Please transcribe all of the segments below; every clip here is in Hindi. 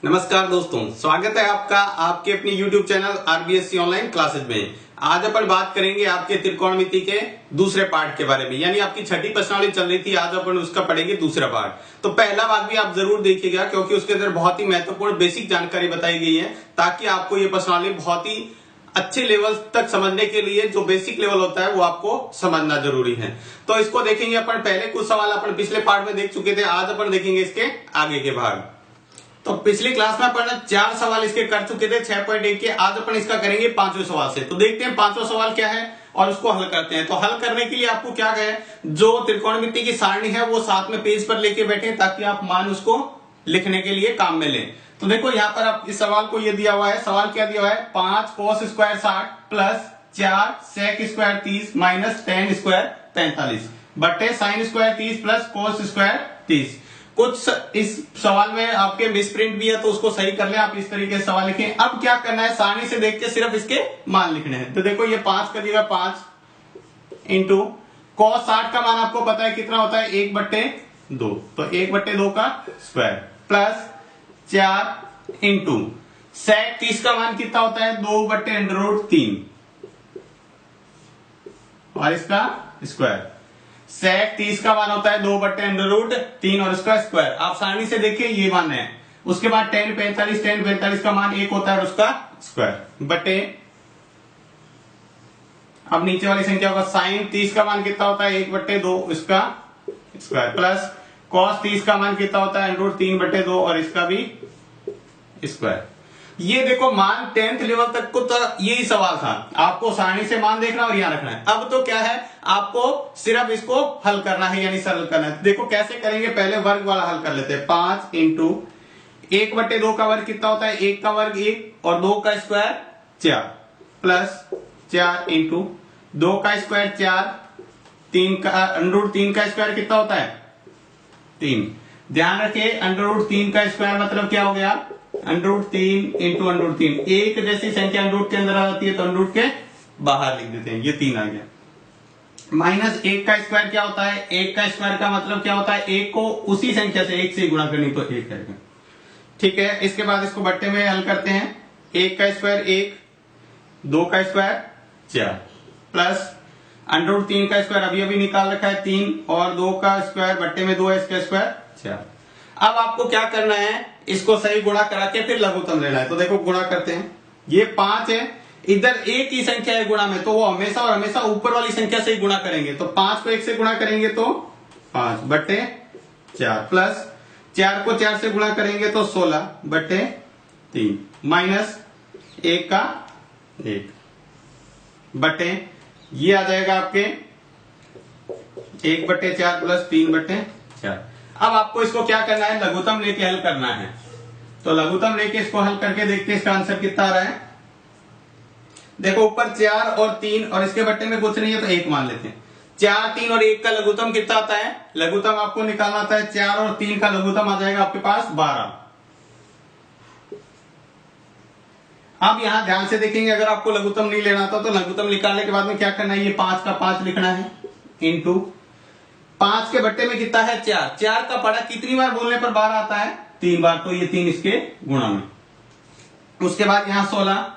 नमस्कार दोस्तों, स्वागत है आपका आपके अपनी YouTube channel RBSC online classes में। आज अपन बात करेंगे आपके त्रिकोणमिति के दूसरे पार्ट के बारे में, यानी आपकी छठी प्रश्नावली चल रही थी, आज अपन उसका पढ़ेंगे दूसरा पार्ट। तो पहला भाग भी आप जरूर देखिएगा क्योंकि उसके अंदर बहुत ही महत्वपूर्ण बेसिक जानकारी बताई गई है, ताकि आपको ये प्रश्नावली बहुत ही अच्छे लेवल तक समझने के लिए जो बेसिक लेवल होता है वो आपको समझना जरूरी है। तो इसको देखेंगे अपन। पहले कुछ सवाल अपन पिछले पार्ट में देख चुके थे, आज अपन देखेंगे इसके आगे के भाग। तो पिछली क्लास में अपन 4 सवाल इसके कर चुके थे 6.1 के। आज अपन इसका करेंगे 5वें सवाल से। तो देखते हैं 5वां सवाल क्या है और उसको हल करते हैं। तो हल करने के लिए आपको क्या है, जो त्रिकोणमिति की सारणी है वो साथ में पेज पर लेके बैठे ताकि आप मान उसको लिखने के लिए काम में लें। तो देखो यहाँ पर आप इस सवाल को ये दिया हुआ है। सवाल क्या दिया हुआ है, 5 cos square 60 plus 4 sec square 30 minus tan square 45 बटे sin square 30 plus cos square 30। कुछ इस सवाल में आपके मिसप्रिंट भी है तो उसको सही कर ले। आप इस तरीके से सवाल लिखें। अब क्या करना है, सारणी से देख के सिर्फ इसके मान लिखने हैं। तो देखो ये 5 कर दिएगा, 5 इंटू cos 60 का मान आपको पता है कितना होता है, 1/2। तो 1/2 का स्क्वायर प्लस 4 इंटू sec 30 का मान कितना होता है, 2/√3 और इसका स्क्वायर। sec 30 का मान होता है 2/√3 और इसका स्क्वायर। आप सारणी से देखिए ये मान है। उसके बाद tan 45 का मान 1 होता है और उसका स्क्वायर बटे, अब नीचे वाली संख्या होगा sin 30 का मान कितना होता है, 1/2 इसका स्क्वायर प्लस cos 30 का मान कितना होता है, √3/2 और इसका भी स्क्वायर। ये देखो मान 10th लेवल तक को तो यही सवाल था, आपको सारणी से मान देखना और यहां रखना है। अब तो क्या है, आपको सिर्फ इसको हल करना है यानी सरल करना है। देखो कैसे करेंगे, पहले वर्ग वाला हल कर लेते हैं। 5 इंटू 1/2 का वर्ग कितना होता है, 1 का वर्ग 1 और 2 का स्क्वायर 4 प्लस 4 इंटू 2 का स्क्वायर 4, 3 का √3 का स्क्वायर कितना होता है 3। ध्यान रखिए √3 का स्क्वायर मतलब क्या हो गया, √3 इंटू √3। एक जैसी संख्या √ के अंदर आ जाती है तो √ के बाहर लिख देते हैं, ये 3 आ गया। माइनस 1 का स्क्वायर क्या होता है, 1 का स्क्वायर का मतलब क्या होता है, 1 को उसी संख्या से 1 से गुणा करनी तो 1 करेगा। ठीक है, इसके बाद इसको बट्टे में हल करते हैं। 1 का स्क्वायर 1, 2 का स्क्वायर 4 प्लस √3 का स्क्वायर अभी अभी निकाल रखा है 3 और 2 का स्क्वायर बट्टे में 2 है, इसका स्क्वायर 4। अब आपको क्या करना है, इसको सही गुणा करा के फिर लघुत्तम लेना है। तो देखो गुणा करते हैं, ये 5 है, इधर एक ही संख्या है गुणा में, तो वो हमेशा और हमेशा ऊपर वाली संख्या से ही गुणा करेंगे। तो 5 को 1 से गुणा करेंगे तो 5/4 प्लस 4 को 4 से गुणा करेंगे तो 16/3 माइनस 1 का 1 बटे, ये आ जाएगा आपके 1/4 प्लस 3/4। अब आपको इसको क्या करना है, लघुत्तम लेके हल करना है। तो लघुत्तम लेके इसको हल करके देखते हैं इसका आंसर कितना आ रहा है। देखो ऊपर 4 और 3 और इसके बट्टे में कुछ नहीं है तो 1 मान लेते हैं। 4, 3 और 1 का लघुत्तम कितना आता है, लघुत्तम आपको निकालना आता है 4 और 3 का लघुत्तम आ जाएगा आपके पास 12। अब यहां ध्यान से देखेंगे, अगर आपको लघुत्तम नहीं लेना था तो लघुत्तम निकालने के बाद में क्या करना है, ये 5 का 5 लिखना है इंटू 5 के बट्टे में कितना है 4। 4 का पड़ा कितनी बार बोलने पर 12 आता है, 3 बार, तो ये 3 इसके गुणा में। उसके बाद यहां 16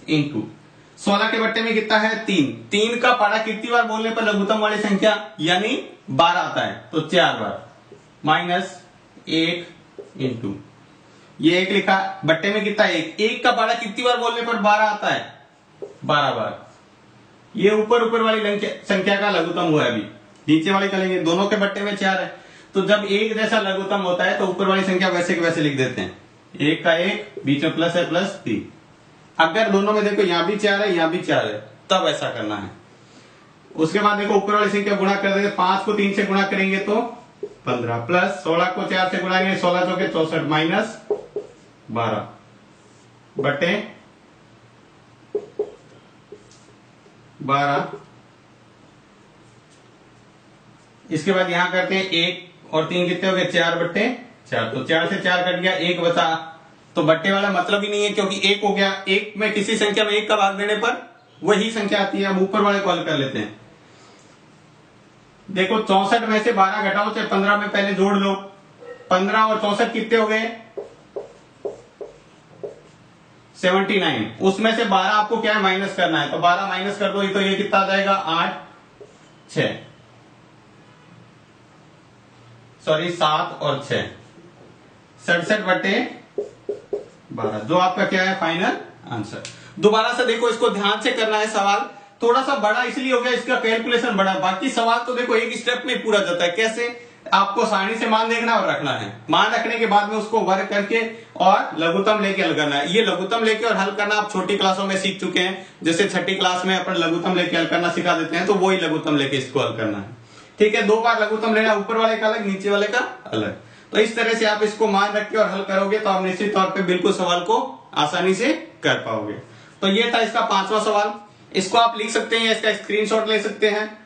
इंटू 16 के बट्टे में कितना है 3। 3 का पड़ा कितनी बार बोलने पर लघुत्तम वाली संख्या यानी 12 आता है, तो 4 बार माइनस 1 इंटू ये 1 लिखा, बट्टे में कितना है 1। 1 का पड़ा कितनी बार बोलने पर 12 आता है, 12 बार। ये ऊपर वाली संख्या का लघुत्तम हुआ है। अभी नीचे वाले करेंगे, दोनों के बट्टे में 4 है, तो जब एक जैसा लघुत्तम होता है तो ऊपर वाली संख्या वैसे के वैसे लिख देते हैं। 1 का 1 बीच में प्लस है, प्लस 3। अगर दोनों में देखो यहां भी 4 है, यहां भी 4 है, तब ऐसा करना है। उसके बाद देखो ऊपर वाली संख्या गुणा कर देंगे, 5 को 3 से गुणा करेंगे तो 15 प्लस 16 को 4 से गुणाएंगे 16 चौके 64 माइनस 12 बटे 12। इसके बाद यहां करते हैं 1 और 3 कितने हो गए 4/4, तो 4 से 4 कट गया, 1 बचा। तो बट्टे वाला मतलब ही नहीं है क्योंकि 1 हो गया, 1 में किसी संख्या में 1 का भाग देने पर वही संख्या आती है। अब ऊपर वाले को हल कर लेते हैं। देखो 64 में से 12 घटाओ, चाहे 15 में पहले जोड़ लो। 15 और 64 कितने हो गए 79, उसमें से 12 आपको क्या है माइनस करना है, तो 12 माइनस कर दो, तो ये कितना आ जाएगा 8 6 सॉरी 7 और 6 67/12, जो आपका क्या है फाइनल आंसर। दोबारा से देखो, इसको ध्यान से करना है। सवाल थोड़ा सा बड़ा इसलिए हो गया, इसका कैलकुलेशन बड़ा, बाकी सवाल तो देखो एक स्टेप में पूरा जाता है। कैसे? आपको सारणी से मान देखना और रखना है, मान रखने के बाद में उसको वर्क करके और लघुत्तम लेके हल करना है। ये लघुत्तम लेके और हल करना आप छोटी क्लासों में सीख चुके हैं, जैसे छठी क्लास में अपन लघुत्तम लेके हल करना सिखा देते हैं, तो वही लघुत्तम लेके इसको हल करना है। ठीक है, 2 बार लघुत्तम लेना, ऊपर वाले का अलग, नीचे वाले का अलग। तो इस तरह से आप इसको मान रख के और हल करोगे तो आप निश्चित तौर पर बिल्कुल सवाल को आसानी से कर पाओगे। तो ये था इसका 5वां सवाल। इसको आप लिख सकते हैं, इसका स्क्रीनशॉट ले सकते हैं।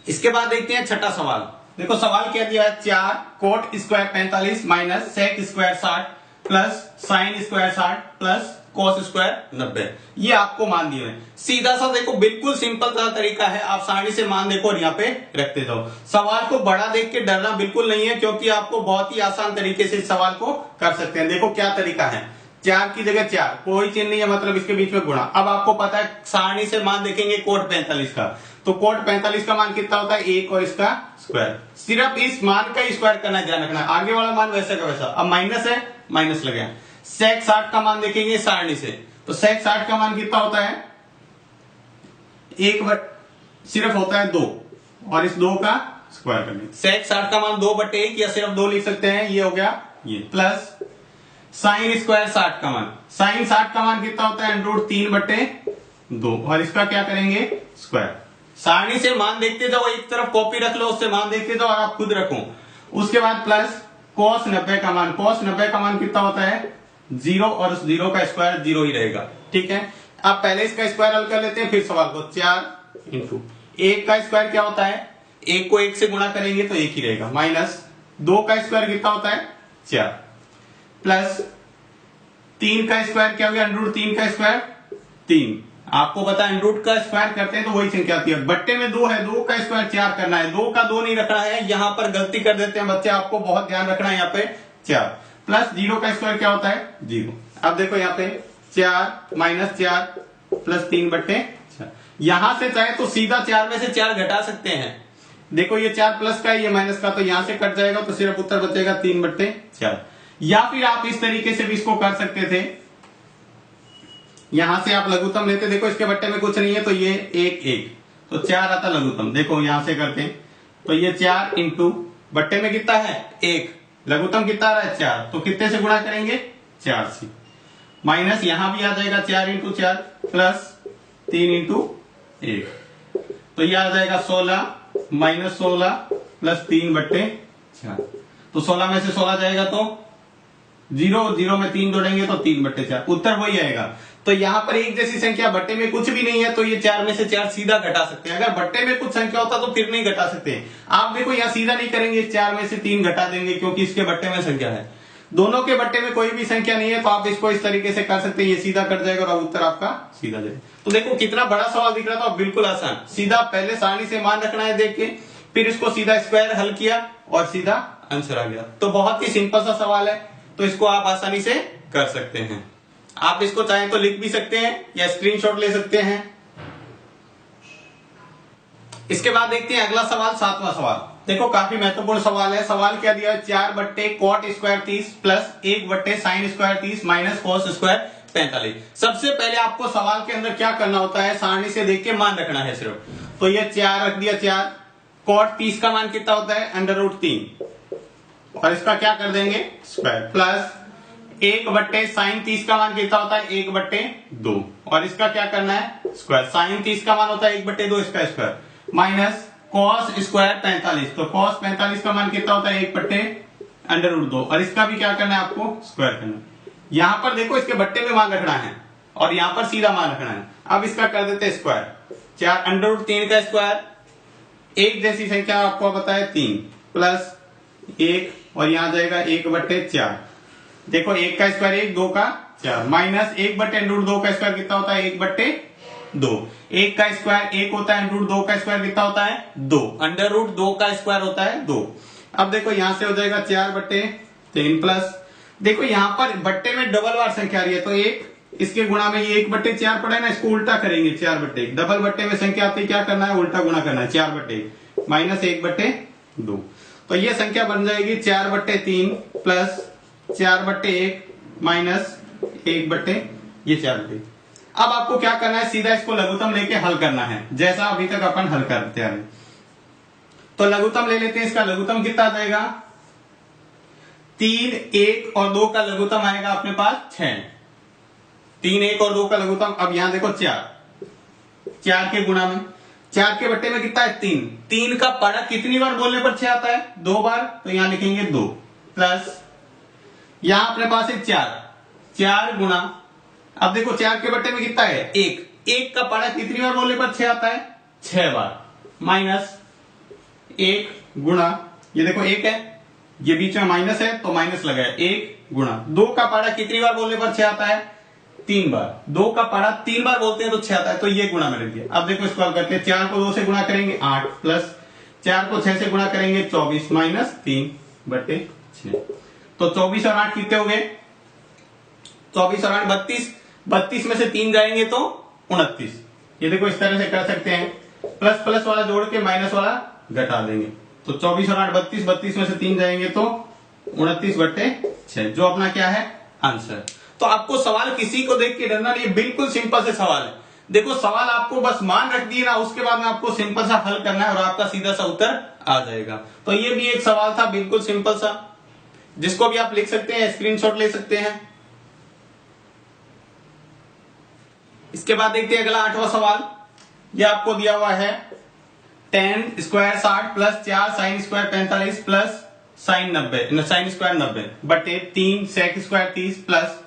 इसके बाद देखते हैं छठा सवाल। देखो सवाल क्या दिया है, 4 cot square 45 minus sec square 60 plus sine square 60 plus cos square 90, ये आपको मान दिए हैं। सीधा सा देखो, बिल्कुल सिंपल सा तरीका है, आप सारणी से मान देखो और यहाँ पे रखते जाओ। सवाल को बड़ा देख के डरना बिल्कुल नहीं है, क्योंकि आपको बहुत ही आसान तरीके से इस सवाल को कर सकते हैं। देखो क्या तरीका है, 4 की जगह 4, कोई चिन्ह नहीं है, मतलब इसके बीच में गुणा। अब आपको पता है सारणी से मान देखेंगे कोट 45 का, तो कोट 45 का मान कितना होता है 1 और इसका स्क्वायर। सिर्फ इस मान का स्क्वायर करना है, ध्यान रखना है, आगे वाला मान वैसे का वैसा। अब माइनस है, माइनस लगे। सेक 60 का मान देखेंगे सारणी से, तो सेक 60 का मान कितना होता है 1 सिर्फ होता है 2, और इस 2 का स्क्वायर करना। सेक 60 का मान 2/1 या सिर्फ 2 लिख सकते हैं, ये हो गया ये। प्लस साइन स्क्वायर 60 का मान, साइन 60 का मान कितना होता है √3/2, और इसका क्या करेंगे स्क्वायर। सारणी से मान देखते जाओ, एक तरफ कॉपी रख लो, उससे मान देखते जाओ और आप खुद रखो। उसके बाद प्लस cos 90 का मान, cos 90 का मान कितना होता है 0, और उस 0 का स्क्वायर 0 ही रहेगा। ठीक है, आप पहले इसका स्क्वायर हल कर लेते हैं, फिर सवाल को 4 इंटू 1 का स्क्वायर क्या होता है, 1 को 1 से गुणा करेंगे तो 1 ही रहेगा, माइनस 2 का स्क्वायर कितना होता है 4, प्लस 3 का स्क्वायर क्या हो गया √3 का स्क्वायर 3। आपको पता है √ का स्क्वायर करते हैं तो वही संख्या आती है। बट्टे में 2 है, 2 का स्क्वायर 4 करना है, 2 का 2 नहीं रखना है, यहां पर गलती कर देते हैं बच्चे, आपको बहुत ध्यान रखना है। यहाँ पे 4 प्लस 0 का स्क्वायर क्या होता है 0। अब देखो यहाँ पे 4 माइनस 4 प्लस 3/4, यहां से चाहे तो सीधा 4 में से 4 घटा सकते हैं। देखो ये 4 प्लस का है, ये माइनस का, तो यहां से कट जाएगा, तो सिर्फ उत्तर बचेगा 3/4। या फिर आप इस तरीके से भी इसको कर सकते थे, यहां से आप लघुत्तम लेते, देखो इसके बट्टे में कुछ नहीं है, तो ये 1 1, तो 4 आता लघुत्तम। देखो यहां से करते हैं, तो ये 4 इंटू बट्टे में कितना है 1, लघुत्तम कितना आ रहा है 4, तो कितने से गुणा करेंगे 4 से, माइनस यहां भी आ जाएगा 4 इंटू 4 प्लस 3 इंटू 1, तो ये आ जाएगा 16 माइनस 16 प्लस 3/4, तो 16 में से 16 जाएगा तो 0, 0 में 3 जोड़ेंगे तो 3/4, उत्तर वही आएगा। तो यहाँ पर एक जैसी संख्या, बट्टे में कुछ भी नहीं है, तो ये 4 में से 4 सीधा घटा सकते हैं। अगर बट्टे में कुछ संख्या होता तो फिर नहीं घटा सकते। आप देखो यहाँ सीधा नहीं करेंगे, 4 में से 3 घटा देंगे, क्योंकि इसके बट्टे में संख्या है, दोनों के बट्टे में कोई भी संख्या नहीं है, तो आप इसको इस तरीके से कर सकते हैं, ये सीधा कट जाएगा और उत्तर आपका सीधा जाएगा। तो देखो कितना बड़ा सवाल दिख रहा था, बिल्कुल आसान। सीधा पहले सारणी से मान रखना है देख के, फिर इसको सीधा स्क्वायर हल किया और सीधा आंसर आ गया। तो बहुत ही सिंपल सा सवाल है, तो इसको आप आसानी से कर सकते हैं। आप इसको चाहें तो लिख भी सकते हैं या स्क्रीनशॉट ले सकते हैं। इसके बाद देखते हैं अगला सवाल, 7वां सवाल। देखो काफी महत्वपूर्ण सवाल है। सवाल क्या दिया है, 4/कोट स्क्वायर 30 प्लस one by sine square 30 minus cos square 45। सबसे पहले आपको सवाल के अंदर क्या करना होता है, सारणी से देख के मान रखना है सिर्फ। तो ये 4 रख दिया, 4 कोट 30 का मान कितना होता है √3, और इसका क्या कर देंगे स्क्वायर, प्लस 1/साइन 30 का मान कितना होता है 1/2, और इसका क्या करना है स्क्वायर। साइन 30 का मान होता है 1/2, इसका स्क्वायर, माइनस कॉस स्क्वायर 45, तो कॉस 45 का मान कितना होता है 1/√2, और इसका भी क्या करना है आपको स्क्वायर करना है। यहां पर देखो इसके बट्टे में मान रखना है और यहां पर सीधा मान रखना है। अब इसका कर देते हैं स्क्वायर, 4 √3 का स्क्वायर, एक जैसी संख्या आपको बताया 3 प्लस 1, और यहां जाएगा 1/4। देखो 1 का स्क्वायर 1, 2 का 4, माइनस 1/√2 का स्क्वायर कितना होता है 1/2। 1 का स्क्वायर 1 होता है, √2 का स्क्वायर कितना होता है 2, √2 का स्क्वायर होता है 2। अब देखो यहां से हो जाएगा 4/3 प्लस देखो यहाँ पर बट्टे में डबल बार संख्या आ रही है तो एक, इसके गुणा में ये 1/4 पड़ा है ना, इसको उल्टा करेंगे 4/1। डबल बट्टे में संख्या आती है, क्या करना है, उल्टा गुणा करना है। 4/1 माइनस 1/2, तो ये संख्या बन जाएगी 4/3 प्लस 4/1 माइनस 1/4। अब आपको क्या करना है, सीधा इसको लघुत्तम लेके हल करना है, जैसा अभी तक अपन हल करते आ रहे। तो लघुत्तम ले लेते हैं, इसका लघुत्तम कितना आ जाएगा, 3, 1 और 2 का लघुत्तम आएगा अपने पास 6। 3, 1 और 2 का लघुत्तम, अब यहां देखो 4 के गुणा में, 4 के बट्टे में कितना है 3। 3 का पड़ा कितनी बार बोलने पर 6 आता है, 2 बार, तो यहां लिखेंगे 2 प्लस यहां अपने पास है 4 गुणा, अब देखो 4 के बट्टे में कितना है 1 का पड़ा कितनी बार बोलने पर 6 आता है, 6 बार, माइनस 1 गुणा, ये देखो 1 है, ये बीच में माइनस है तो माइनस लगाया, 1 गुणा 2 का पड़ा कितनी बार बोलने पर 6 आता है, 3 बार। 2 का पड़ा 3 बार बोलते हैं तो 6 आता है, तो ये गुणा में रख दिया। अब देखो इसको हल करते हैं, 4 को 2 से गुणा करेंगे 8 प्लस 4 को 6 से गुणा करेंगे 24 माइनस 3/6। तो 24 और 8 कितने हो गए, 24 और 8 32, 32 में से 3 जाएंगे तो 29। ये देखो इस तरह से कर सकते हैं, प्लस प्लस वाला जोड़ के माइनस वाला घटा देंगे, तो 24 और 8 32, 32 में से 3 जाएंगे तो 29/6, जो अपना क्या है आंसर। तो आपको सवाल किसी को देख के डरना नहीं, बिल्कुल सिंपल से सवाल है। देखो सवाल आपको बस मान रख दिए ना, उसके बाद में आपको सिंपल सा हल करना है और आपका सीधा सा उत्तर आ जाएगा। तो ये भी एक सवाल था बिल्कुल सिंपल सा, जिसको भी आप लिख सकते हैं, स्क्रीनशॉट ले सकते हैं। इसके बाद देखते हैं अगला 8वां सवाल। ये आपको दिया हुआ है 10 square 60 plus 4 sine square 45 plus sine 90 बटे 3 sec square 30 plus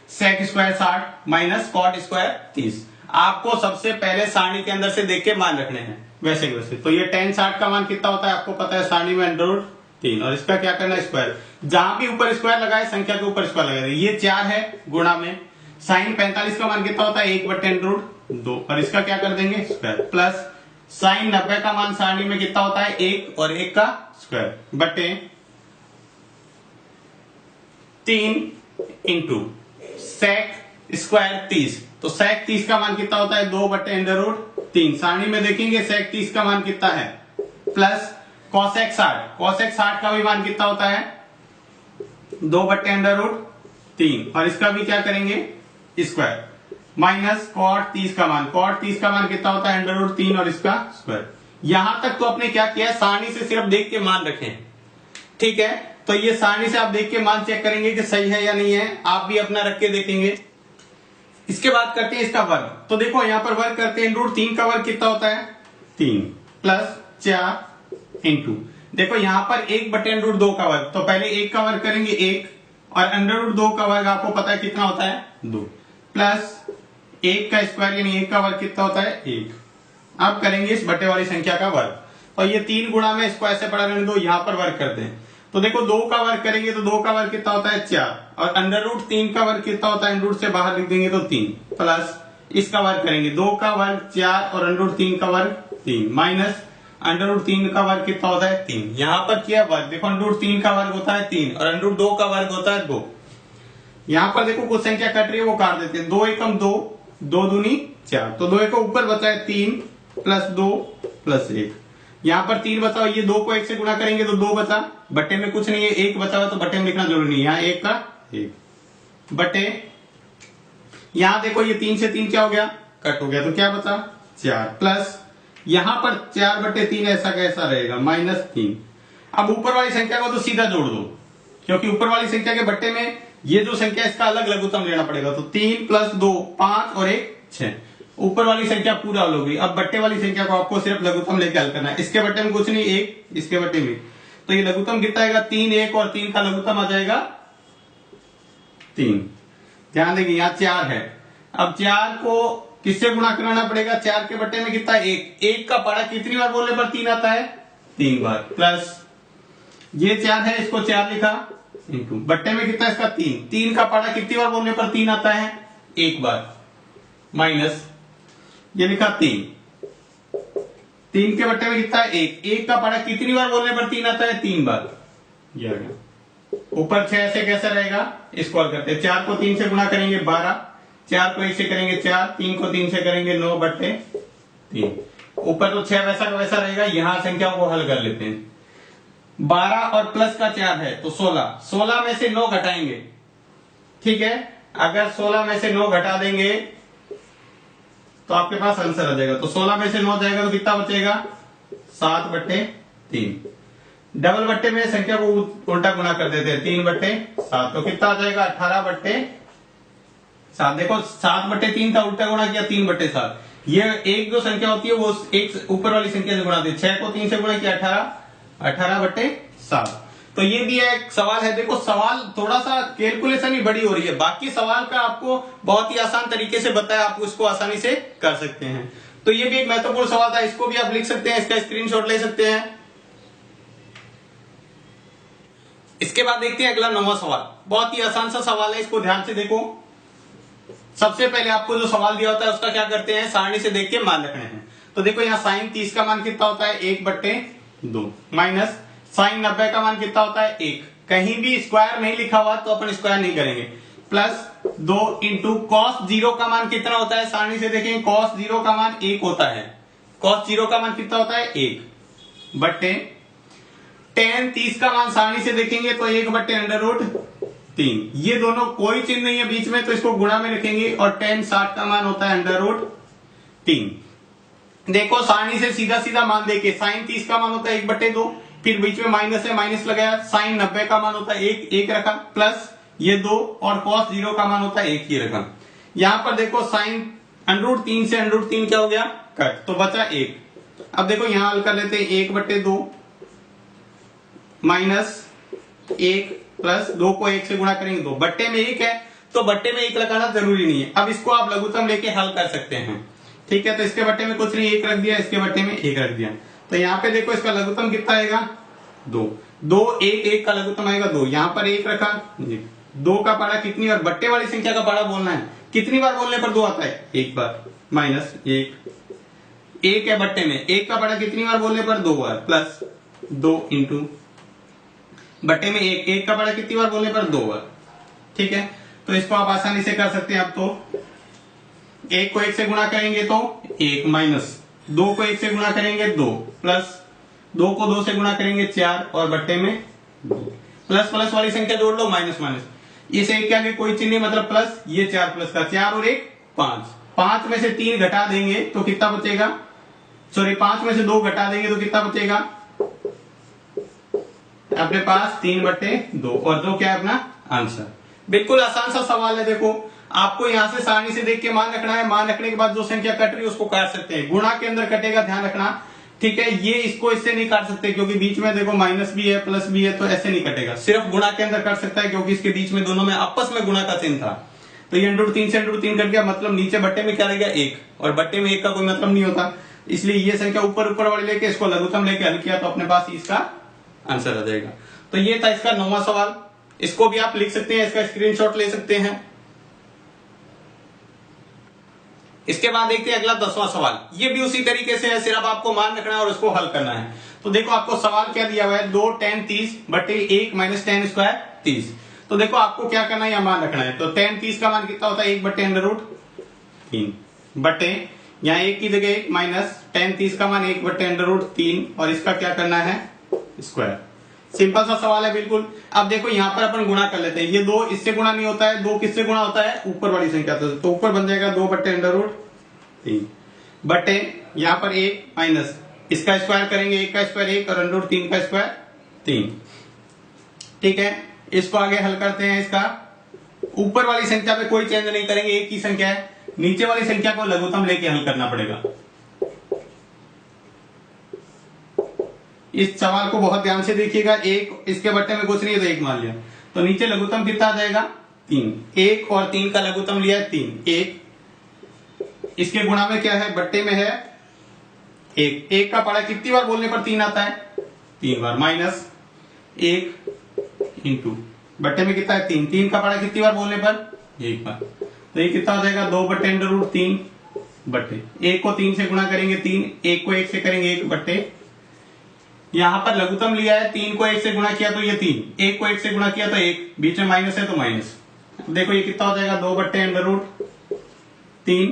sec square 60 minus cot square 30। आपको सबसे पहले सारणी के अंदर से देख के मान रखने हैं वैसे के वैसे। तो ये 10 60 का मान कितना होता है आपको पता है, सारणी में √3 और इसका क्या करना है स्क्वायर। जहां भी ऊपर स्क्वायर लगाए संख्या के ऊपर स्क्वायर लगाए, ये 4 है गुणा में, साइन 45 का मान कितना होता है 1/√2 और इसका क्या कर देंगे स्क्वायर, प्लस साइन 90 का मान सारणी में कितना होता है 1 और 1 का स्क्वायर बटे 3 इंटू सेक स्क्वायर 30। तो सेक 30 का मान कितना होता है 2/√3। सारणी में देखेंगे सेक 30 का मान कितना है, प्लस कॉसेक 60 का भी मान कितना होता है 2/√3 और इसका भी क्या करेंगे स्क्वायर, माइनस कॉट 30 का मान कितना होता है √3 और इसका स्क्वायर। यहां तक तो आपने क्या किया, सारणी से सिर्फ देख के मान रखें, ठीक है। तो ये सारणी से आप देख के मान चेक करेंगे कि सही है या नहीं है, आप भी अपना रख के देखेंगे। इसके बाद करते हैं इसका वर्ग। तो देखो यहां पर वर्ग करते हैं, √3 का वर्ग कितना होता है 3 प्लस 4 इंटू, देखो यहां पर 1/√2 का वर्ग, तो पहले 1 का वर्ग करेंगे 1 और √2 का वर्ग आपको पता है कितना होता है 2 प्लस 1 का स्क्वायर यानी 1 का वर्ग कितना होता है 1। अब करेंगे इस बटे वाली संख्या का वर्ग और ये 3 गुणा में इसको ऐसे पढ़ा रहने दो, यहां पर वर्ग करते हैं। तो देखो 2 का वर्ग करेंगे तो 2 का वर्ग कितना होता है 4 और √3 का वर्ग कितना होता है, √ से बाहर लिख देंगे तो 3 प्लस इसका वर्ग करेंगे 2 का वर्ग 4 और √3 का वर्ग 3 माइनस √3 का वर्ग कितना होता है 3। यहां पर किया वर्ग, देखो √3 का वर्ग होता है 3 और √2 का वर्ग होता है 2। यहां पर देखो कुछ संख्या कट रही है वो काट देते हैं, 2 एकम 2, 2 दूनी 4, तो 2 एक ऊपर बचा है 3 प्लस 2 प्लस 1। यहां पर 3 बचा, ये 2 को 1 से गुणा करेंगे तो 2 बचा, बटे में कुछ नहीं है 1 बचा हुआ तो बटे में लिखना जरूरी नहीं है, यहाँ 1 का 1 बटे, यहां देखो ये 3 से 3 क्या हो गया कट हो गया तो क्या बचा 4 प्लस यहां पर 4/3 ऐसा कैसा रहेगा -3। अब ऊपर वाली संख्या को तो सीधा जोड़ दो, क्योंकि ऊपर वाली संख्या के बट्टे में ये जो संख्या इसका अलग लघुत्तम लेना पड़ेगा, तो 3 प्लस 2 5 और 1 6। ऊपर वाली संख्या पूरा हल हो गई। अब बट्टे वाली संख्या को आपको सिर्फ लघुत्तम लेकर हल करना है। इसके बट्टे में कुछ नहीं 1, इसके बट्टे में, तो ये लघुत्तम कितना आएगा 3, 1 और 3 का लघुत्तम आ जाएगा 3। ध्यान देंगे यहाँ 4 है, अब 4 को किससे गुणा कराना पड़ेगा, 4 के बट्टे में कितना 1 का पड़ा कितनी बार बोलने पर 3 आता है 3 बार, प्लस ये 4 है इसको 4 लिखा इंटू बट्टे में कितना इसका 3 का पड़ा कितनी बार बोलने पर 3 आता है 1 बार, माइनस ये लिखा 3 के बट्टे में कितना है 1 का पड़ा कितनी बार बोलने पर 3 आता है 3 बार, ये आ गया ऊपर 6 ऐसे कैसा रहेगा, इसको हल करते हैं। 4 को 3 से गुणा करेंगे 12, 4 को 1 से करेंगे 4, 3 को 3 से करेंगे 9/3। ऊपर तो 6 वैसा का वैसा रहेगा, यहां संख्या को हल कर लेते हैं। 12 और प्लस का 4 है तो 16, 16 में से 9 घटाएंगे, ठीक है। अगर 16 में से 9 घटा देंगे तो आपके पास आंसर आ जाएगा। तो 16 में से 9 जाएगा तो कितना बचेगा, 7/3। डबल बट्टे में संख्या को उल्टा गुणा कर देते हैं, 3/7 तो कितना आ जाएगा, 18/7। देखो 7/3 था, उल्टा गुणा किया 3/7। ये एक जो संख्या होती है वो एक ऊपर वाली संख्या से गुणा दी, 6 को 3 से गुणा किया 18/7। तो ये भी एक सवाल है। देखो सवाल थोड़ा सा कैलकुलेशन ही बड़ी हो रही है, बाकी सवाल का आपको बहुत ही आसान तरीके से बताया, आप उसको आसानी से कर सकते हैं। तो ये भी एक महत्वपूर्ण सवाल था, इसको भी आप लिख सकते हैं, इसका स्क्रीनशॉट ले सकते हैं। इसके बाद देखते हैं अगला 9वां सवाल। बहुत ही आसान सा सवाल है, इसको ध्यान से देखो। सबसे पहले आपको जो सवाल दिया होता है उसका क्या करते हैं, सारणी से देख के मान रखने हैं। तो देखो यहाँ साइन 30 का मान कितना होता है, 1/2 माइनस साइन 90 का मान कितना होता है, 1। कहीं भी स्क्वायर नहीं लिखा हुआ तो अपन स्क्वायर नहीं करेंगे। प्लस 2 इंटू कॉस 0 का मान कितना होता है, सारणी से देखेंगे कॉस 0 का मान 1 होता है। कॉस 0 का मान कितना होता है, 1 बट्टे tan 30 का मान सारणी से देखेंगे तो 1/√3। ये दोनों कोई चिन्ह नहीं है बीच में तो इसको गुणा में रखेंगे, और tan 60 का मान होता है √3। देखो सारणी से सीधा सीधा मान देके साइन 30 का मान होता है 1/2, फिर बीच में माइनस है माइनस लगाया, साइन 90 का मान होता है 1 रखा, प्लस ये 2 और cos 0 का मान होता है 1 ही रखा। यहां पर देखो साइन √3 से √3 क्या हो गया, कट, तो बचा 1। अब देखो यहां हल कर लेते हैं, 1/2 माइनस 1 प्लस 2 को 1 से गुणा करेंगे 2, बट्टे में 1 है तो बट्टे में 1 लगाना जरूरी नहीं है। अब इसको आप लघुत्तम लेके हल कर सकते हैं, ठीक है। तो इसके बट्टे में कुछ नहीं, 1 रख दिया, इसके बट्टे में 1 रख दिया। तो यहाँ पे देखो इसका लघुत्तम कितना आएगा, 2। 2 1 का लघुत्तम आएगा 2, यहां पर 1 रखा, 2 का पारा कितनी बार, बट्टे वाली संख्या का पारा बोलना है, कितनी बार बोलने पर 2 आता है, 1 बार, माइनस 1 है बट्टे में, 1 का पारा कितनी बार बोलने पर 2 बार, प्लस 2 इंटू बट्टे में 1 का पारा कितनी बार बोलने पर 2 बार, ठीक है। तो इसको आप आसानी से कर सकते हैं। अब तो 1 को 1 से गुणा करेंगे तो 1, माइनस 2 को 1 से गुणा करेंगे 2, प्लस 2 को 2 से गुणा करेंगे 4, और बट्टे में 2। प्लस प्लस वाली संख्या जोड़ लो, माइनस माइनस, इस 1 के आगे कोई चिन्ह नहीं, मतलब प्लस, ये 4 प्लस का 4 और 1 5, 5 में से 3 घटा देंगे तो कितना बचेगा, सॉरी 5 में से 2 घटा देंगे तो कितना बचेगा अपने पास, 3/2, और 2 क्या है अपना आंसर। बिल्कुल आसान सा सवाल है। देखो आपको यहां से सारणी से देख के मान रखना है, मान रखने के बाद जो संख्या कट रही है उसको काट सकते हैं, गुणा के अंदर कटेगा, ध्यान रखना, ठीक है। ये इसको इससे नहीं काट सकते क्योंकि बीच में देखो माइनस भी है प्लस भी है, तो ऐसे नहीं कटेगा, सिर्फ गुणा के अंदर कट सकता है क्योंकि इसके बीच में दोनों में आपस में गुणा का चिन्ह था। तो ये √3 से √3 कट गया, मतलब नीचे बट्टे में क्या रह गया, 1, और बट्टे में 1 का कोई मतलब नहीं होता, इसलिए ये संख्या ऊपर ऊपर वाले लेके इसको लघुत्तम लेके हल किया तो अपने पास इसका आंसर आ जाएगा। तो ये था इसका 9वां सवाल, इसको भी आप लिख सकते हैं, इसका स्क्रीनशॉट ले सकते हैं। इसके बाद देखते हैं अगला 10वां सवाल। ये भी उसी तरीके से है, सिर्फ आपको मान रखना है और उसको हल करना है। तो देखो आपको सवाल क्या दिया हुआ है, 2 tan 30 बटे 1 माइनस tan स्क्वायर 30। तो देखो आपको क्या करना है, या मान रखना है। तो tan 30 का मान कितना होता है, 1/√3 बटे, यहाँ 1 की जगह 1 माइनस tan 30 का मान 1/√3, और इसका क्या करना है, स्क्वायर। सिंपल सा सवाल है बिल्कुल। अब देखो यहाँ पर अपन गुणा कर लेते हैं, ये 2 इससे गुणा नहीं होता है, 2 किससे गुणा होता है, ऊपर वाली संख्या से, तो ऊपर बन जाएगा 2/√3 बटे यहाँ पर 1 माइनस इसका स्क्वायर करेंगे, 1 का स्क्वायर 1 और √3 का स्क्वायर 3, ठीक है। इसको आगे हल करते हैं। इसका ऊपर वाली संख्या पे कोई चेंज नहीं करेंगे, एक ही संख्या है, नीचे वाली संख्या को लघुत्तम लेके हल करना पड़ेगा। इस सवाल को बहुत ध्यान से देखिएगा, 1 इसके बट्टे में कुछ नहीं है तो 1 मान लिया, तो नीचे लघुत्तम कितना आ जाएगा, 3। 1 और 3 का लघुत्तम लिया है 3, 1 इसके गुणा में क्या है, बट्टे में है 1, 1 का पारा कितनी बार बोलने पर 3 आता है, 3 बार, माइनस 1 इंटू बट्टे में कितना है 3, 3 का पारा कितनी बार बोलने पर 1 बार, तो ये कितना हो जाएगा 2/√3 बट्टे 1 को 3 से गुणा करेंगे 3, 1 को 1 से करेंगे 1/3, यहाँ पर लघुत्तम लिया है, 3 को 1 से गुणा किया तो ये 3, 1 को 1 से गुणा किया तो 1, बीच में माइनस है तो माइनस। देखो ये कितना हो जाएगा, 2/√3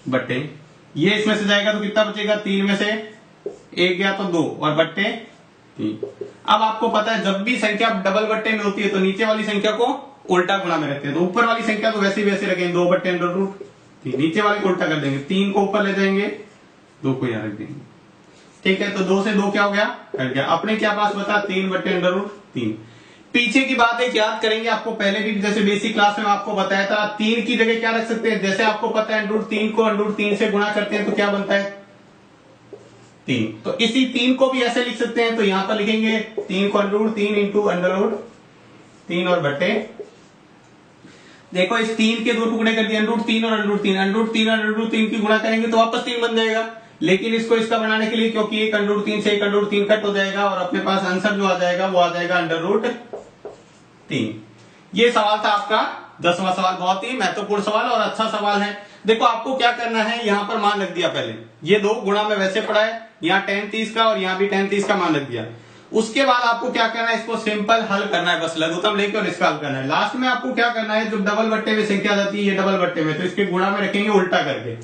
बट्टे, ये इसमें से जाएगा तो कितना बचेगा, 3 में से 1 गया तो 2 और बट्टे 3। अब आपको पता है जब भी संख्या डबल बट्टे में होती है तो नीचे वाली संख्या को उल्टा गुणा में रखते हैं, तो ऊपर वाली संख्या तो वैसे ही वैसे रखेंगे 2/√3, नीचे वाले को उल्टा कर देंगे, 3 को ऊपर ले जाएंगे, 2 को यहां रख देंगे। ठीक है, तो 2 से 2 क्या हो गया, कट गया। अपने क्या पास बता, 3/√3। पीछे की बात एक याद करेंगे, आपको पहले भी जैसे बेसिक क्लास में आपको बताया था, 3 की जगह क्या रख सकते हैं, जैसे आपको पता है √3 को √3 से गुणा करते हैं तो क्या बनता है 3, तो इसी 3 को भी ऐसे लिख सकते हैं, तो यहां पर लिखेंगे 3 को √3 इंटू √3 और बट्टे, देखो इस 3 के 2 टुकड़े कर दिए, √3 और √3, √3 और √3 की गुणा करेंगे तो वापस 3 बन जाएगा, लेकिन इसको इसका बनाने के लिए क्योंकि एक √3 से एक √3 कट हो जाएगा और अपने पास आंसर जो आ जाएगा वो आ जाएगा √3। ये सवाल था आपका 10वां सवाल, बहुत ही महत्वपूर्ण सवाल और अच्छा सवाल है। देखो आपको क्या करना है, यहां पर मान रख दिया, पहले ये 2 गुणा में वैसे पड़ा है, यहाँ tan 30 का और यहाँ भी tan 30 का मान रख दिया। उसके बाद आपको क्या करना है, इसको सिंपल हल करना है, बस लघुत्तम लेके और इसका हल करना है। लास्ट में आपको क्या करना है, जो डबल बट्टे में संख्या जाती है, ये डबल बट्टे में, तो इसके गुणा में रखेंगे उल्टा करके,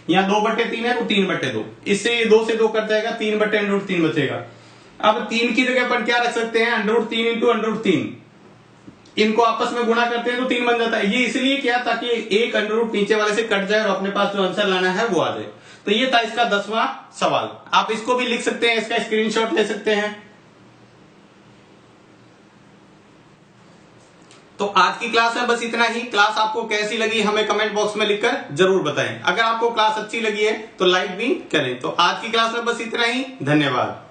यहाँ 2/3 है तो 3/2, इससे 2 से 2 कट जाएगा, 3/√3 बचेगा। अब 3 की जगह पर क्या रख सकते हैं, √3 इंटू √3, इनको आपस में गुणा करते हैं तो 3 बन जाता है। ये इसलिए किया ताकि एक √ नीचे वाले से कट जाए और अपने पास जो आंसर लाना है वो आ जाए। तो ये था इसका 10वां सवाल। आप इसको भी लिख सकते हैं, इसका स्क्रीनशॉट ले सकते हैं। तो आज की क्लास में बस इतना ही। क्लास आपको कैसी लगी हमें कमेंट बॉक्स में लिखकर जरूर बताएं। अगर आपको क्लास अच्छी लगी है तो लाइक भी करें। तो आज की क्लास में बस इतना ही, धन्यवाद।